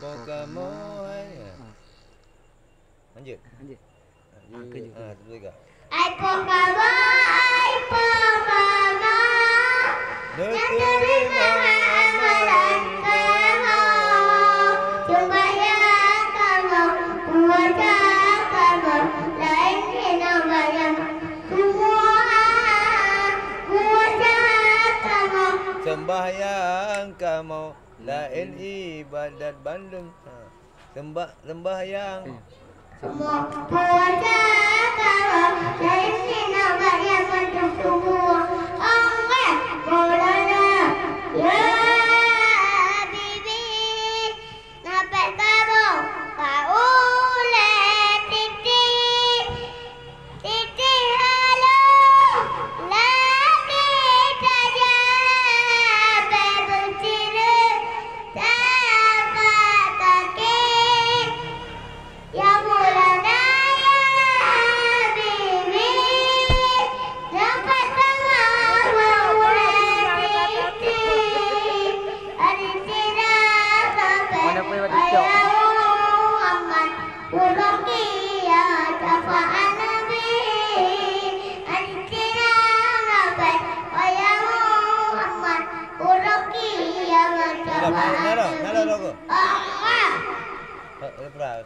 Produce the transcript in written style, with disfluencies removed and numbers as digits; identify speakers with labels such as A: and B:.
A: kamu lanjut. Tiga.
B: Ai pokamo,
A: Terima amalan kamu.
B: sembahyang kamu, puasa kamu, lain namanya semua puasa kamu.
A: Sembahyang kamu lain ibadat Bandung. Sembahyang
B: Semua puasa kamu, lain namanya untuk semua orang bolanya. Ya bibi, sampai kamu titi halo lagi saja berbunyi tapak kaki yang mulanya ya bibi sampai kamu
A: nada, nada, nada, nada,